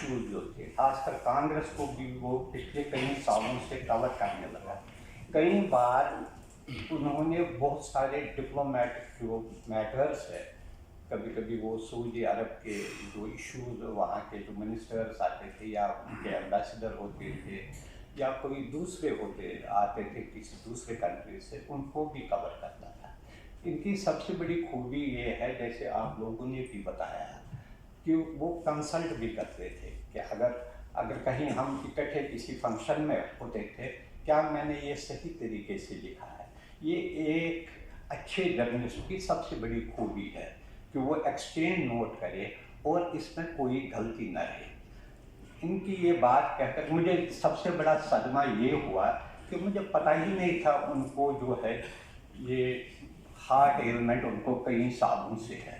Issues جو تھے، خاص کر کانگریس کو بھی وہ پچھلے کئی سالوں سے کور کرنے لگا. کئی بار انہوں نے بہت سارے ڈپلومیٹک جو میٹرس ہے، کبھی کبھی وہ سعودی عرب کے جو ایشوز وہاں کے جو منسٹرس آتے تھے یا ان کے ایمبیسڈر ہوتے تھے یا کوئی دوسرے آتے تھے کسی دوسرے کنٹری سے، ان کو بھی کور کرتا تھا. ان کی سب سے بڑی خوبی یہ ہے، جیسے آپ لوگوں نے بھی بتایا، کہ وہ کنسلٹ بھی کرتے تھے کہ اگر کہیں ہم اکٹھے کسی فنکشن میں ہوتے تھے، کیا میں نے یہ صحیح طریقے سے لکھا ہے. یہ ایک اچھے جرنلسٹ کی سب سے بڑی خوبی ہے کہ وہ ایکسچینج نوٹ کرے اور اس میں کوئی غلطی نہ رہے. ان کی یہ بات کہہ کر مجھے سب سے بڑا صدمہ یہ ہوا کہ مجھے پتہ ہی نہیں تھا ان کو جو ہے یہ ہارٹ ایلمنٹ ان کو کئی سالوں سے ہے.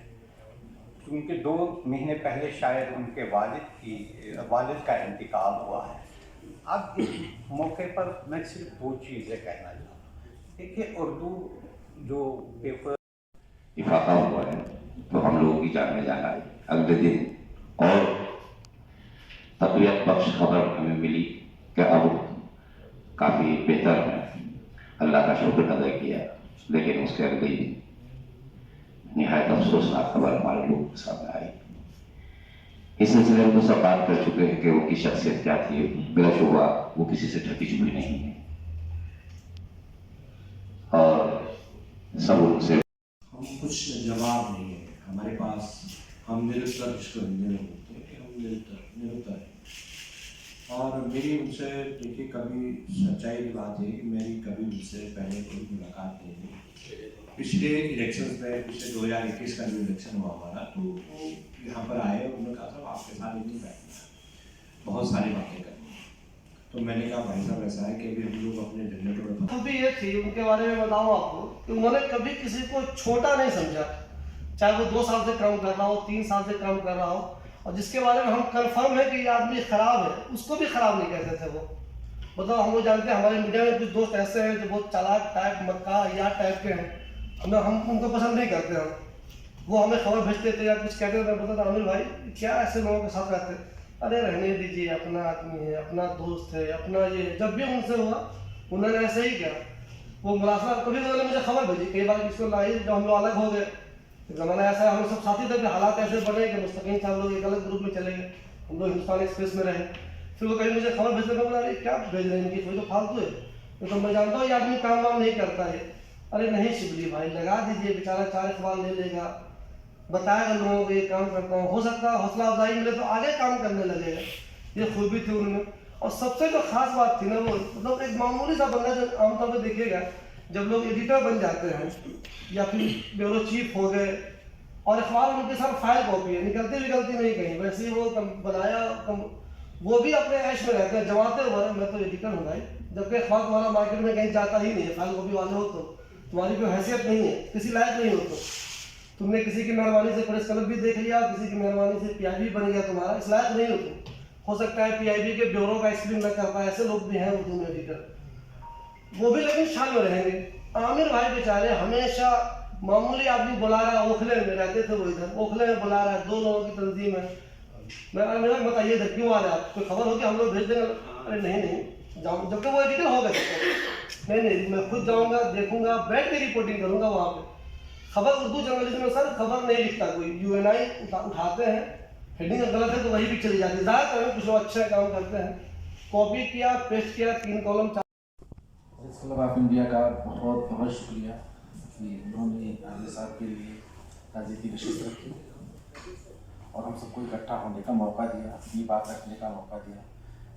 کیونکہ 2 مہینے پہلے شاید ان کے والد کا انتقال ہوا ہے. اب اس موقع پر میں صرف 2 چیزیں کہنا چاہتا ہوں. دیکھیے، اردو جو پیپر افاقہ ہوا ہے تو ہم لوگوں کی جان میں جان آئی. اگلے دن اور تقویت بخش خبر ہمیں ملی کہ اب کافی بہتر ہے. اللہ کا شکر ادا کیا، لیکن اس کے اگلے دن نہایت افسوسناک خبر ہمارے لوگوں کے سامنے آئی. اس سلسلے میں تو سب بات کر چکے ہیں کہ ان کی شخصیت کیا تھی. بلا شبہ وہ کسی سے ٹھگی چھپی نہیں ہے اور سب ان سے ہم کچھ جواب نہیں ہے ہمارے پاس. ہم نرتر جس کو ہندی میں بولتے ہیں کہ ہم نرتر ہیں. اور میری ان سے دیکھیے کبھی سچائی کی بات ہے کہ میری کبھی ان سے پہلے کوئی ملاقات نہیں ہوئی. پچھلے الیکشنز میں پچھلے 2021 کا جو الیکشن ہوا ہمارا، تو وہ یہاں پر آئے اور انہوں نے کہا تھا آپ کے ساتھ نہیں بیٹھنا، بہت ساری باتیں کرنی. تو میں نے کہا بھائی صاحب ایسا ہے کہ ابھی ہم لوگ اپنے جنریٹر ہم بھی یہ تھی ان کے بارے میں بتاؤں آپ کو کہ انہوں نے کبھی کسی کو چھوٹا نہیں سمجھا، چاہے وہ 2 سال سے کام کر رہا ہو، 3 سال سے کام کر رہا ہو. اور جس کے بارے میں ہم کنفرم ہے کہ یہ آدمی خراب ہے، اس کو بھی خراب نہیں کہتے تھے. وہ مطلب ہم وہ جانتے ہیں، ہمارے میڈیا میں کچھ دوست ایسے ہیں جو بہت چالاک ٹائپ مکہ یا ٹائپ کے ہیں، ہم ان کو پسند نہیں کرتے. وہ ہمیں خبر بھیجتے تھے یا کچھ کہتے تھے، بولتا تھا عامر بھائی کیا ایسے لوگوں کے ساتھ رہتے. ارے رہنے دیجیے، اپنا آدمی ہے، اپنا دوست ہے، اپنا یہ. جب بھی ان سے ہوا انہوں نے ایسے ہی کیا. وہ ملازمت کبھی انہوں نے مجھے خبر بھیجی کئی بار کس کو لائی، جب ہم لوگ الگ ہو گئے. زمانہ ایسا ہے، ہم سب ساتھی تھے کہ حالات ایسے بنے کہ مستقیم سے ہم لوگ ایک الگ گروپ میں چلے گئے. ہم لوگ ہندوستان ایکسپریس میں رہے. پھر وہ کہیں مجھے خبر بھیجتے تھے، ارے کیا بھیج رہے ہیں ان کی کوئی تو فالتو ہے. تو میں جانتا ہوں یہ آدمی کام وام نہیں کرتا ہے. ارے نہیں شبلی بھائی لگا دیجیے، بیچارہ 4 اخبار لے لے گا، بتائے گا لوگوں کو یہ کام کرتا ہوں، ہو سکتا ہے حوصلہ افزائی ملے تو آگے کام کرنے لگے گا. یہ خوبی تھی ان میں. اور سب سے جو خاص بات تھی نا، وہ مطلب ایک معمولی سا بندہ جو عام طور پہ دیکھیے گا، جب لوگ ایڈیٹر بن جاتے ہیں یا پھر بیورو چیف ہو گئے اور اخبار ان کے ساتھ فائل کاپی ہے، نکلتی نہیں کہیں، ویسے ہی وہ بنایا. وہ بھی اپنے عیش میں رہتے ہیں، جماتے ہوئے میں تو ایڈیٹر ہوں بھائی، جبکہ اخبار تمہارا مارکیٹ میں کہیں جاتا ہی نہیں ہے. فائل کاپی والے ہو تو تمہاری کوئی حیثیت نہیں ہے، کسی لائق نہیں ہو. تو تم نے کسی کی مہربانی سے پریس کلب بھی دیکھ لیا، کسی کی مہربانی سے پی آئی بی بن گیا، تمہارا اس لائق نہیں ہو. تم ہو سکتا ہے پی آئی بی کے بیورو کا ایکسپلین نہ کر پائے، ایسے لوگ بھی ہیں اردو میں ایڈیٹر، وہ بھی لیکن شان میں رہیں گے. عامر بھائی بیچارے ہمیشہ معمولی آدمی بلا رہا ہے، اوکھلے میں رہتے تھے، وہ ادھر اوکھلے میں بلا رہا ہے، 2 لوگوں کی تنظیم ہے. میں بتائیے ادھر کیوں آ رہے ہیں آپ، کوئی خبر ہو کہ ہم لوگ بھیج دیں گے. ارے نہیں جاؤں، جبکہ وہ ایڈیٹر ہو گئے. نہیں میں خود جاؤں گا، دیکھوں گا، بیٹھ کے رپورٹنگ کروں گا وہاں پہ. خبر اردو جرنلزم میں سر خبر نہیں لکھتا کوئی، یو این آئی اٹھاتے ہیں، ہیڈنگ غلط ہے تو وہی بھی چلی جاتی ہے. زیادہ تر کچھ لوگ اچھا کام کرتے ہیں، کاپی کیا، پیسٹ کیا، 3 column. Press club of India کا بہت بہت شکریہ کہ انہوں نے عامر صاحب کے لیے تعزیتی نشست رکھی اور ہم سب کو اکٹھا ہونے کا موقع دیا، اپنی بات رکھنے کا موقع دیا.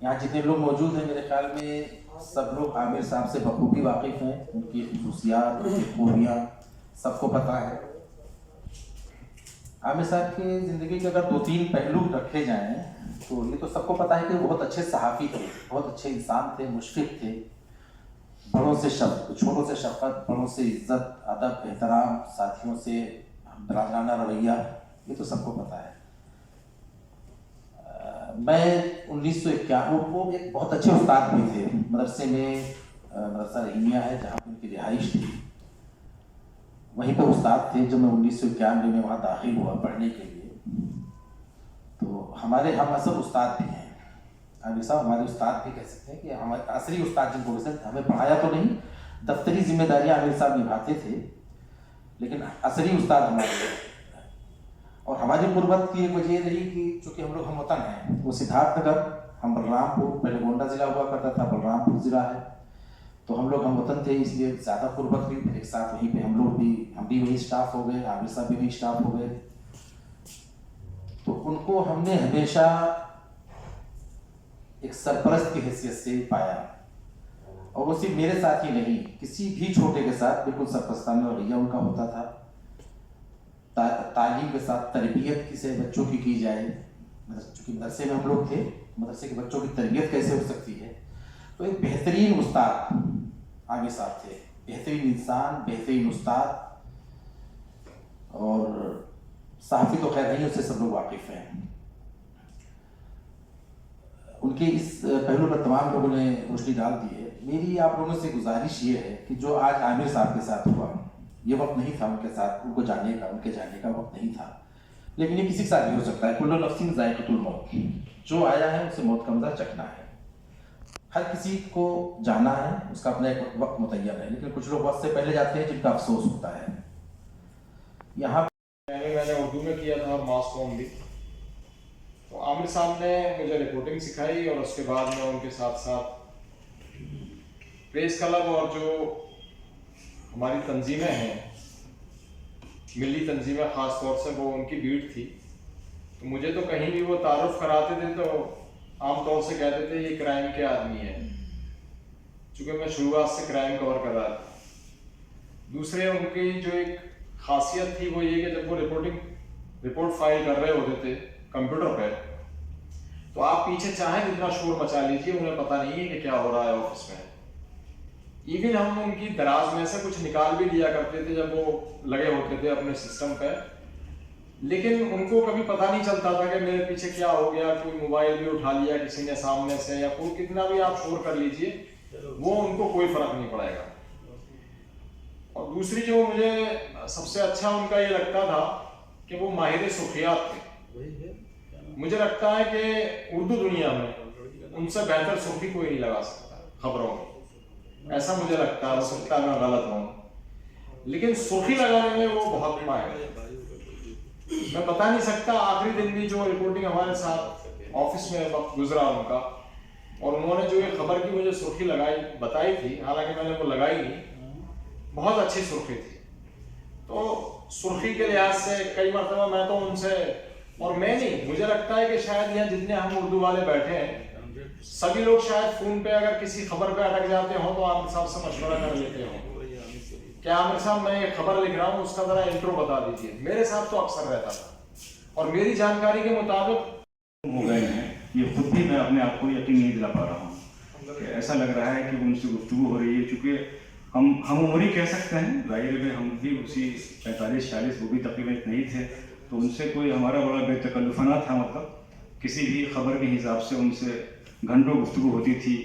یہاں جتنے لوگ موجود ہیں میرے خیال میں سب لوگ عامر صاحب سے بخوبی واقف ہیں، ان کی خصوصیات، ان کی خوبیاں سب کو پتہ ہے. عامر صاحب کی زندگی کے اگر 2-3 پہلو رکھے جائیں تو یہ تو سب کو پتہ ہے کہ وہ بہت اچھے صحافی تھے، بہت اچھے انسان تھے، مشفق تھے. بڑوں سے چھوٹوں سے شفقت، بڑوں سے عزت، ادب، احترام، ساتھیوں سے برادرانہ رویہ، یہ تو سب کو پتہ ہے. میں 1951 وہ ایک بہت اچھے استاد بھی تھے. مدرسے میں مدرسہ رحیمیہ ہے جہاں پہ ان کی رہائش تھی، وہیں پہ استاد تھے. جب میں 1991 میں وہاں داخل ہوا پڑھنے کے لیے تو हमारे हम सब उस्ताद भी हैं, आमिर साहब हमारे उस्ताद भी कह सकते हैं कि हमारे असली उस्ताद जिनको बोल सकते, हमें पढ़ाया तो नहीं, दफ्तरी जिम्मेदारियां आमिर साहब निभाते थे, लेकिन असली उस्ताद हमारे हैं। और हमारी गुर्बत की एक वजह रही कि चूँकि हम लोग हम वतन हैं, वो सिद्धार्थनगर, हम बलरामपुर, पहले गोंडा ज़िला हुआ करता था, बलरामपुर ज़िला है, तो हम लोग हम वतन थे, इसलिए ज़्यादा गुर्बत हुई। फिर एक साथ वहीं पे हम भी वही स्टाफ हो गए, आमिर साहब भी वही स्टाफ हो गए। तो उनको हमने हमेशा एक सरपरस्त की हैसियत से पाया, और वो सिर्फ मेरे साथ ही नहीं, किसी भी छोटे के साथ बिल्कुल सरपरस्ताना रवैया उनका होता था। तालीम के साथ तरबियत किसे बच्चों की जाए, चूँकि मदरसे में हम लोग थे, मदरसे के बच्चों की तरबियत कैसे हो सकती है, तो एक बेहतरीन उस्ताद आमिर साहब थे, बेहतरीन इंसान, बेहतरीन उस्ताद। और सहाफ़ी तो खैर नहीं, उससे सब लोग वाकिफ़ हैं। उनके इस पहलू पर तमाम लोगों ने रोशनी डाल दी है। मेरी आप लोगों से गुजारिश ये है कि जो आज आमिर साहब के साथ हुआ, ये वक्त नहीं था उनके साथ, उनको जाने का, उनके जाने का वक्त नहीं था, लेकिन ये किसी के साथ भी हो सकता है। कुल्लु नफ्सिन ज़ाइक़तुल मौत, जो आया है उसे मौत का मज़ा चखना है। हर किसी को जाना है, उसका अपना एक वक्त मुतय्यन है, लेकिन कुछ लोग वक्त से पहले जाते हैं जिनका अफसोस होता है। यहाँ मैंने उर्दू में किया था और मास कॉम भी, तो आमिर साहब ने मुझे रिपोर्टिंग सिखाई, और उसके बाद मैं उनके साथ साथ प्रेस क्लब और जो हमारी तंजीमें हैं, मिली तंजीमें ख़ास तौर से, वो उनकी बीट थी। तो मुझे तो कहीं भी वो तारुफ कराते थे तो आम तौर से कहते थे ये क्राइम के आदमी है, चूँकि मैं शुरुआत से क्राइम कवर कर रहा था। दूसरे उनकी जो एक खासियत थी वो ये कि जब वो रिपोर्ट फाइल कर रहे होते थे कंप्यूटर पे, तो आप पीछे चाहें जितना शोर मचा लीजिए, उन्हें पता नहीं है कि क्या हो रहा है ऑफिस में। इवन हम उनकी दराज में से कुछ निकाल भी लिया करते थे जब वो लगे होते थे अपने सिस्टम पे, लेकिन उनको कभी पता नहीं चलता था कि मेरे पीछे क्या हो गया, कोई मोबाइल भी उठा लिया किसी ने सामने से, या कोई कितना भी आप शोर कर लीजिए, वो उनको कोई फर्क नहीं पड़ेगा। और दूसरी जो मुझे सबसे अच्छा उनका ये लगता था कि वो माहिर सुर्खियात थे। मुझे लगता है कि उर्दू दुनिया में उनसे बेहतर सुर्खी कोई नहीं लगा सकता खबरों में, ऐसा मुझे लगता है, हो सकता है मैं गलत हूँ, लेकिन सुर्खी लगाने में वो बहुत माहिर है। मैं बता नहीं सकता, आखिरी दिन भी जो रिपोर्टिंग हमारे साथ ऑफिस में वक्त गुजरा उनका, और उन्होंने जो ये खबर की मुझे सुर्खी बताई थी, हालांकि मैंने वो लगाई नहीं, बहुत अच्छी सुर्खी थी। तो सुर्खी के लिहाज से कई मरतबा मैं तो उनसे, और मैं नहीं, मुझे लगता है कि शायद यहाँ जितने हम उर्दू वाले बैठे हैं सभी लोग शायद फोन पे अगर किसी खबर पे अटक जाते हो तो आमिर साहब से मशवरा कर लेते हो, क्या आमिर साहब मैं ये खबर लिख रहा हूँ, उसका जरा इंट्रो बता दीजिए। मेरे साथ तो अक्सर रहता था, और मेरी जानकारी के मुताबिक हो गए हैं, ये खुद भी मैं अपने आप को यकीन नहीं दिला पा रहा हूँ। ऐसा लग रहा है कि उनसे गुफ्तगू हो रही है, चूँकि हम उम्र कह सकते हैं, जाहिर है हम भी उसी 45-46, वो भी तकरीबन इतने ही थे, तो उनसे कोई हमारा बड़ा बेतकल्लुफ़ाना था, मतलब किसी भी खबर के हिसाब से उनसे घंटों गुफ्तगू होती थी,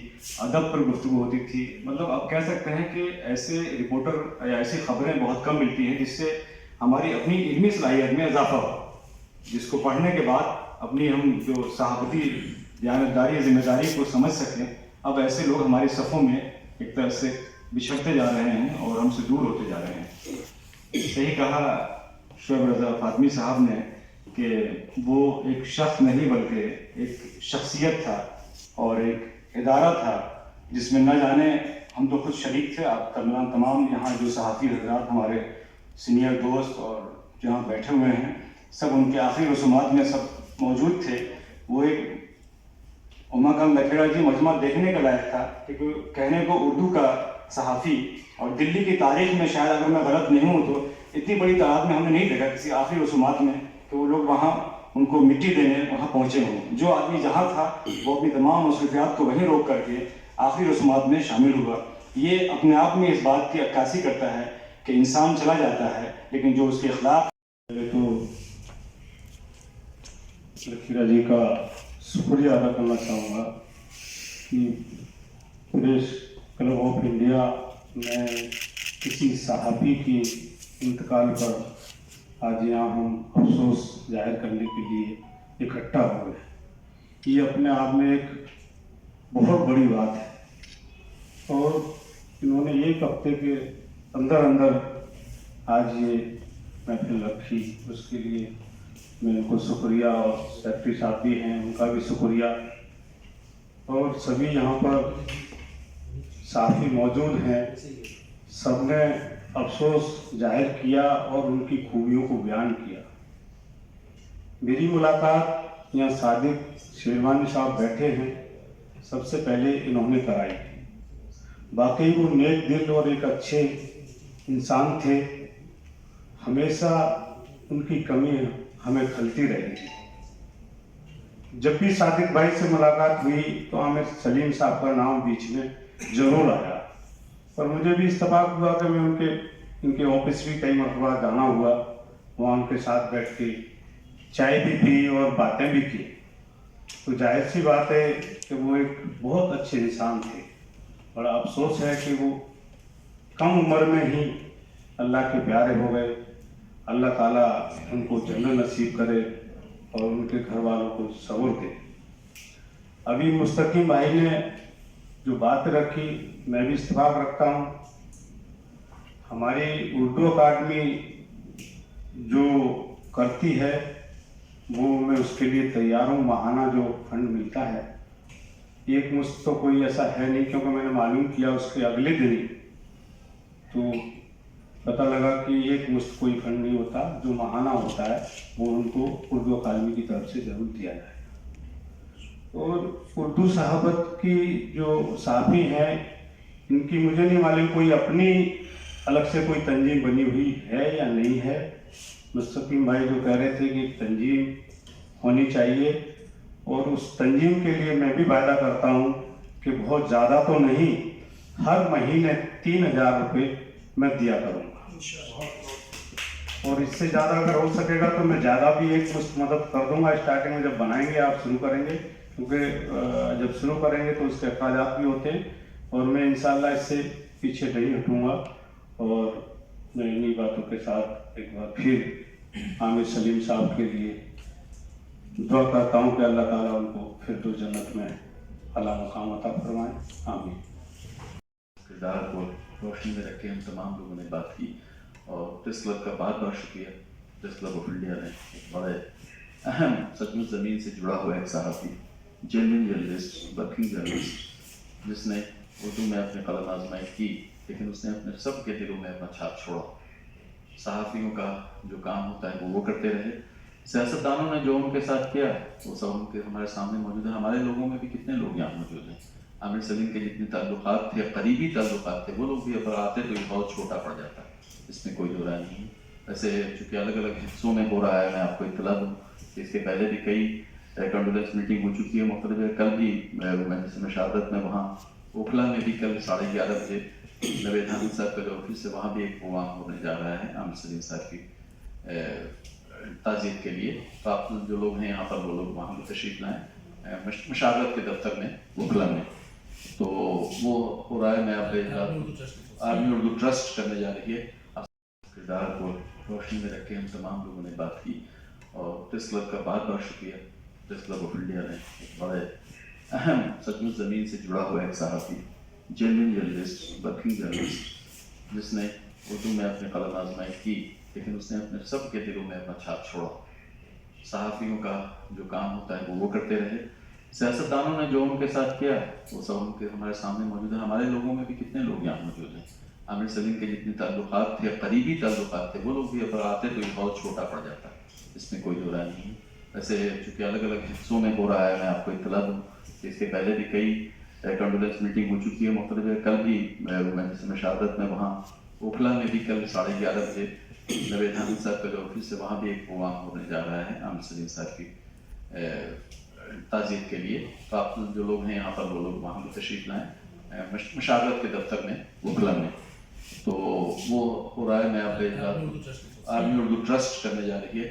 अदब पर गुफ्तगू होती थी। मतलब आप कह सकते हैं कि ऐसे रिपोर्टर या ऐसी खबरें बहुत कम मिलती हैं जिससे हमारी अपनी इल्मी सलाहियत में इजाफा हो, जिसको पढ़ने के बाद अपनी हम जो सहाफ़ती दयानतदारी जिम्मेदारी को समझ सकें। अब ऐसे लोग हमारी सफ़ों में एक तरह से बिछड़ते जा रहे हैं और हमसे दूर होते जा रहे हैं। सही कहा शोएब रज़ा फातमी साहब ने कि वो एक शख्स नहीं बल्कि एक शख्सियत था और एक इदारा था जिसमें न जाने, हम तो खुद शरीक थे, आप तमाम यहाँ जो सहाफ़ी हज़रात हमारे सीनियर दोस्त और जहाँ बैठे हुए हैं सब उनके आखिरी रसूमात में सब मौजूद थे। वो एक उमाकांत लखेड़ा जी मजमा देखने का लायक था कि कोई कहने को उर्दू का सहाफ़ी, और दिल्ली की तारीख में शायद अगर मैं गलत नहीं हूँ तो इतनी बड़ी तादाद में हमने नहीं देखा किसी आखिरी रसूमात में कि वो लोग वहाँ उनको मिट्टी देने वहाँ पहुँचे हों। जो आदमी जहाँ था वो अपनी तमाम मसरूफियात को वहीं रोक करके आखिरी रसूमात में शामिल हुआ। ये अपने आप में इस बात की अक्कासी करता है कि इंसान चला जाता है लेकिन जो उसके खिलाफ। तो लखीरा जी का शुक्रिया अदा करना चाहूँगा कि प्रेस क्लब ऑफ इंडिया में किसी सहाफ़ी की इंतकाल पर आज यहाँ हम अफसोस जाहिर करने के लिए इकट्ठा हुए। ये अपने आप में एक बहुत बड़ी बात है और इन्होंने एक हफ्ते के अंदर अंदर आज ये महफिल रखी, उसके लिए मैं इनको शुक्रिया, और सेक्रेटरी साहब भी हैं उनका भी शुक्रिया, और सभी यहाँ पर साथी मौजूद हैं, सबने अफसोस जाहिर किया और उनकी खूबियों को बयान किया। मेरी मुलाकात यहाँ सादिक शेरवानी साहब बैठे हैं, सबसे पहले इन्होंने कराई थी। बाकी वो नेक दिल और एक अच्छे इंसान थे, हमेशा उनकी कमी हमें खलती रहेगी। जब भी सादिक भाई से मुलाकात हुई तो हमें सलीम साहब का नाम बीच में जरूर आया, और मुझे भी इत्तेफाक हुआ कि मैं इनके ऑफिस भी कई मरतबा जाना हुआ, वहाँ उनके साथ बैठ के चाय भी पी और बातें भी की। तो जाहिर सी बात है कि वो एक बहुत अच्छे इंसान थे। बड़ा अफसोस है कि वो कम उम्र में ही अल्लाह के प्यारे हो गए। अल्लाह ताला उनको जन्नत नसीब करे और उनके घर वालों को सब्र दे। अभी मुस्तकीम भाई ने जो बात रखी, मैं भी इत्तेफाक रखता हूँ। हमारी उर्दू अकादमी जो करती है वो मैं उसके लिए तैयार हूँ। माहाना जो फंड मिलता है, एक मुश्त तो कोई ऐसा है नहीं, क्योंकि मैंने मालूम किया उसके अगले दिन ही तो पता लगा कि एक मुश्त कोई फंड नहीं होता, जो माहाना होता है वो उनको उर्दू अकादमी की तरफ से जरूर दिया जाए। और उर्दू सहाबत की जो साफी हैं, इनकी मुझे नहीं मालूम कोई अपनी अलग से कोई तंजीम बनी हुई है या नहीं है। मुस्तकीम भाई जो कह रहे थे कि तंजीम होनी चाहिए, और उस तंजीम के लिए मैं भी वायदा करता हूँ कि बहुत ज़्यादा तो नहीं, हर महीने 3000 रुपये मैं दिया करूँगा, और इससे ज़्यादा अगर हो सकेगा तो मैं ज़्यादा भी एक मुश्त मदद कर दूँगा। स्टार्टिंग में जब बनाएंगे, आप शुरू करेंगे, क्योंकि जब शुरू करेंगे तो उसके अखराजात भी होते हैं, और मैं इंशाल्लाह इससे पीछे नहीं हटूँगा। और मैं इन्हीं बातों के साथ एक बार फिर आमिर सलीम साहब के लिए दुआ करता हूँ कि अल्लाह ताला उनको फिर तो जन्नत में अला मकाम अता फरमाए। आमीन। किरदार को रोशनी में रख के हम तमाम लोगों ने बात की, और प्रेस क्लब का बहुत बहुत शुक्रिया। प्रेस क्लब ऑफ इंडिया ने एक बड़े अहम, सचमुच ज़मीन से जुड़ा हुआ एक सहाफ़ी, जेन्युइन जर्नलिस्ट, वर्किंग जर्नलिस्ट, जिसने उर्दू में अपने कलम आजमाई की, लेकिन उसने अपने सब के दिलों में अपना छाप छोड़ा। सहाफ़ियों का जो काम होता है वो करते रहे। सियासतदानों ने जो उनके साथ किया वो सब उनके हमारे सामने मौजूद है। हमारे लोगों में भी कितने लोग यहाँ मौजूद हैं। आमिर सलीम के जितने ताल्लुकात थे, करीबी ताल्लुकात थे, वो लोग भी अगर आते तो ये बहुत छोटा पड़ जाता, इसमें कोई दो राय नहीं। वैसे चूँकि अलग अलग हिस्सों में हो रहा है, मैं आपको इत्तला दूँ कि इसके पहले भी कई कंडोलेंस मीटिंग हो चुकी है मुख्तलिफ। कल भी मैं शहादत में वहाँ ओखला में भी कल 11:30 बजे नवेद हामिद साहब का जो ऑफिस है वहाँ भी एक प्रोग्राम होने जा रहा है आमिर सलीम साहब की ताज़ियत के लिए। तो आप जो लोग हैं यहाँ पर वो लोग वहाँ पर तशरीफ़ लाएँ मशावरत के दफ्तर में ओखला में। तो वो हो रहा है। मैं आप आर्मी उर्दू ट्रस्ट करने जा रही है। किरदार को रोशनी में रख के हम तमाम लोगों ने बात की, और प्रेस क्लब का बहुत बहुत शुक्रिया। प्रेस क्लब ऑफ इंडिया ने एक बड़े अहम, सचमुच ज़मीन से जुड़ा हुआ एक सहाफ़ी, जेन्युइन जर्नलिस्ट, वर्किंग जर्नलिस्ट, जिसने उर्दू में अपने कलम आजमाई की, लेकिन उसने अपने सब के दिलों में अपना छाप छोड़ा। सहाफ़ियों का जो काम होता है वो करते रहे। सियासतदानों ने जो उनके साथ किया वो सब उनके हमारे सामने मौजूद है। हमारे लोगों में भी कितने लोग यहाँ मौजूद हैं। आमिर सलीम के जितने ताल्लुकात थे, करीबी ताल्लुकात थे, वो लोग भी अगर आते तो ये बहुत छोटा पड़ जाता, इसमें कोई दो राय नहीं। वैसे चूँकि अलग अलग हिस्सों में हो रहा है, मैं आपको इत्तला दूँ कि इसके पहले भी कई कंडोलेंस मीटिंग हो चुकी है मुख्तलिफ। कल भी मैं शहादत में वहाँ ओखला में भी कल 11:30 बजे नवेद हामिद साहब का जो ऑफिस है वहाँ भी एक प्रोग्राम होने जा रहा है आमिर सलीम साहब की ताज़ियत के लिए। तो आप जो लोग हैं यहाँ पर वो लोग वहाँ पर तशरीफ़ लाएँ मशावरत के दफ्तर में ओखला में। तो वो हो रहा है। मैं आप आर्मी उर्दू ट्रस्ट करने जा रही है।